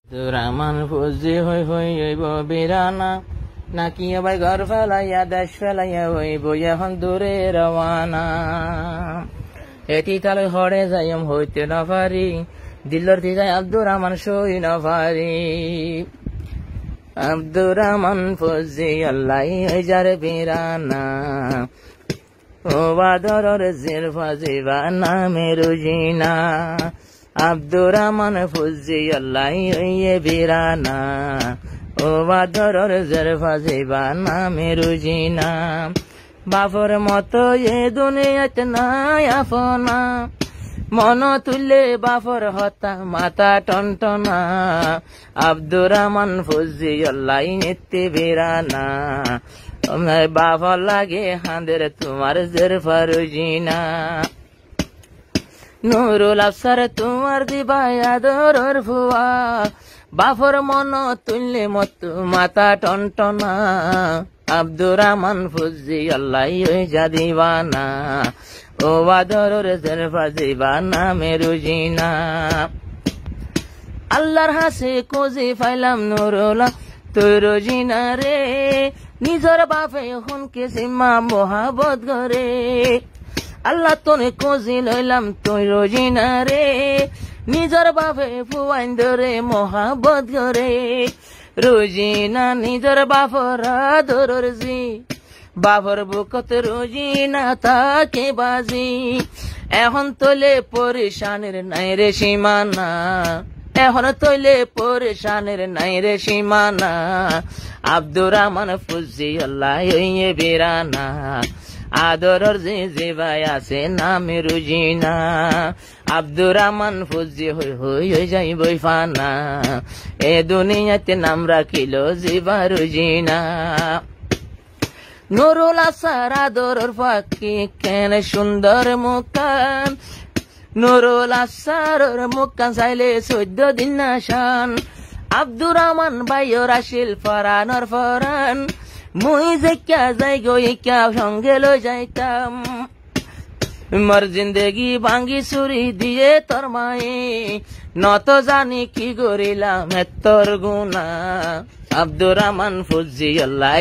দুরামান Fuji হই হই হইব বিরানা নাকি আবার ঘর ফেলাইয়া দেশ ফেলাইয়া হইব এখন দূরে রওয়ানা। এটি তালে হরে যাইম হইতে না পারি, দিল্লর দিদাই আব্দুর রহমান সই না পারি। আব্দুর রহমান ফুজি আল্লাহ যার বিরানা, ও বাদর জির ফাজিবা নামে রুজিনা। আব্দুর রহমান ফুজি আল্লাহ বিরানা, ও বাদর জির ফাজিবা নামে রুজিনা। বাপর মতো এ দুনিয়াতে নাই আপনা, মন তুলে বাপর হতা মাথা টনটনা। আব্দুর রহমান ফুজি আল্লাহ নিত্যে বিরানা, বাপর লাগে হাঁদের তোমার জের ফারুজিনা। নুরুল আফসার তোমার দিবা আদর ফুয়া, বাপর মন তুললে মত মাথা টনটনা। আব্দুর রহমান ফুজি আল্লাহ যা দিবানা, ও আদর জের ফাজিবানা মেরুজিনা। আল্লাহর হাসে কোজি ফাইলাম নুরুলা তুই রোজিনা রে, নিজর বাপে হুনকে সীমা মোহাবত করে। আল্লাহ তোনে কোজি লইলাম তুই রোজিনা রে, নিজর বাপে ফুয়াইন ধরে মোহাবত করে। রোজিনা নিজর বাপর আদর জি, বাপর বুকত রোজিনা তাকে বাজি। এখন তোলে পরেশানের নাই রে সীমানা, এখন তোলে পরেশানের নাই রে সীমানা। আব্দুর রহমান ফুজি আল্লাহ বিরানা, আদরর যে জিবাই আছে নামে রুজিনা। আব্দুর রহমান ফুজি হই হই যাইব ফানা, এ দুনিয়াতে নাম রাখিল জিবা রুজিনা। নুরুল আসার আদরর ফাঁকি কেন সুন্দর মুকান, নুরুল আসার মুকান চাইলে 14 দিন নাশান। আব্দুর রহমান বাইর আসিল ফরানর ফরান, মুই যেকা যাই গইকা সঙ্গে লই যাইতাম। মর জিন্দেগি ভাঙ্গি চুরি দিয়ে তোর মায়ে, নত জানি কি গরিলাম তোর গুনা। আব্দুর রহমান ফুজি আল্লাহ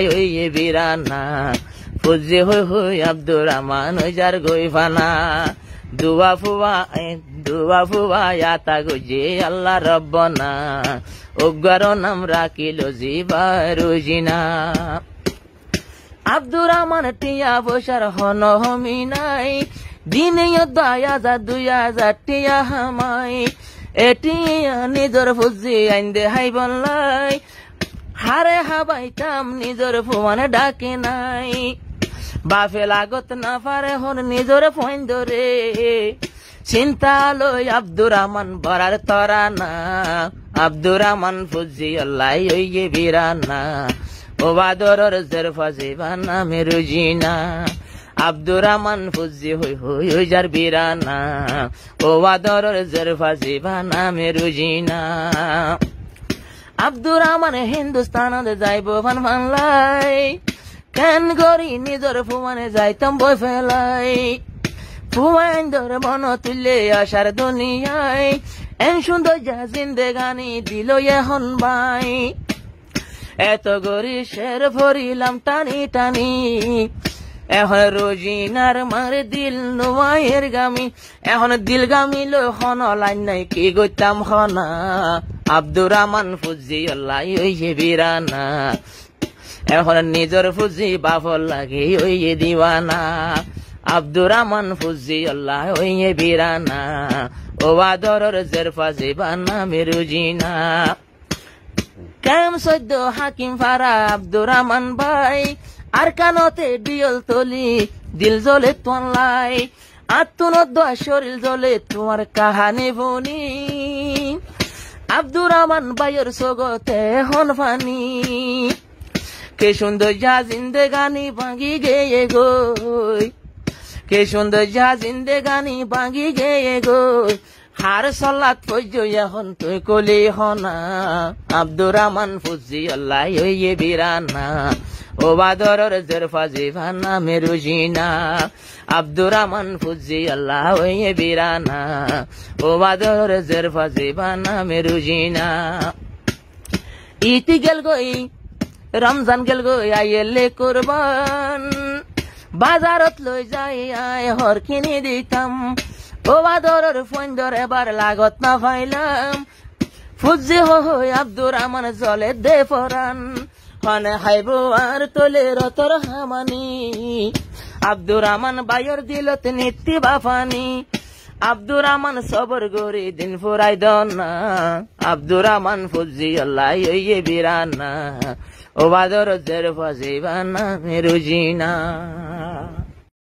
বিরানা, ফুজি হই হই আব্দুর রহমান যার গই ফানা। দুয়া ফুয়া আতা গুজি আল্লাহ রব্বনা, উগ্র নাম রাখিল জিবা রুজিনা। আব্দুর রহমান টিয়া বসার হন হমি নাই, দিনে 1000 2000 টিয়া হামাই। এটি নিজর ফুজি আইন দে হাই বললাই, হারে হাবাইতাম নিজর ফুয়ানে ডাকে নাই। বাফে লাগত না পারে হন নিজর ফোন ধরে, চিন্তা লই আব্দুর রহমান বরার তরানা। আব্দুর রহমান ফুজি আল্লাহ বিরানা, ও বাদর জের ফাজিবানা মেরুজিনা। আব্দুর রহমান ফুজি হই হই যার বিরানা, ও বাদর জের ফাজিবানা মেরুজিনা। আব্দুর রহমান হিন্দুস্তান যাইব ফান ফানলাই, কেন গরি নিজর ফুমানে যাইতাম বই ফেলাই। ফুয়াইন ধরে মন তুলে আসার দুনিয়ায়, এন সুন্দর যা জিন্দেগানি দিল এখন বাই। এত গরি শের ভরিলাম টানি টানি, এখন রোজিনার মারে দিল নোয়াইয়ের গামি। এখন দিল গামিল খন লাইন নাই কি গইতাম খনা। আব্দুর রহমান ফুজি আল্লাহ বিরানা, এখন নিজর ফুজি বাপর লাগে দিওয়ানা। আব্দুর রহমান ফুজি আল্লাহ বিরানা, ও আদরর জের ফাজিবানা মেরুজিনা। কেম সদ্য হাকিম ফারা আব্দুর রহমান ভাই, আর কানতে ডিয়ল তলি দিল জ্বলে তোলাই। আত্মনদ্দ শরীর জ্বলে তোমার কাহানি বনি। আব্দুর রহমান ভাইয়ের জগতে হন ফানি, কে সুন্দর যা জিন্দেগানি ভাঙ্গি গেয়ে গই, কে সুন্দর যা জিন্দেগানি ভাঙ্গি গেয়ে গই। হার সলাত পর্য এখন তুই কলি হনা। আব্দুর রহমান ফুজি আল্লাহ বিরানা, ও বাদর জের ফাজিবানা মেরুজিনা। আব্দুর রহমান ফুজি আল্লাহ বিরানা, ও বাদর জের ফাজিবানা মেরুজিনা। ইতি গেল গই রমজান গেল গই আইলে কুরবান বাজারত লই যাই আয় হর কিনি দিতাম ও বাদরের ফন্দর এবার লাগত না পাইলাম ফুজি হই আব্দুর রহমান জলে দে পরান হনে হাইব আর তোলে রতর হামানি আব্দুর রহমান বায়র দিলত নিত্যি বাফানি আব্দুর রহমান সবর গরি দিন ফুরাই দনা আব্দুর রহমান ফুজি আল্লাহ ইয়ে বিরানা ও বাদর জের ফাজিবানা মেরুজিনা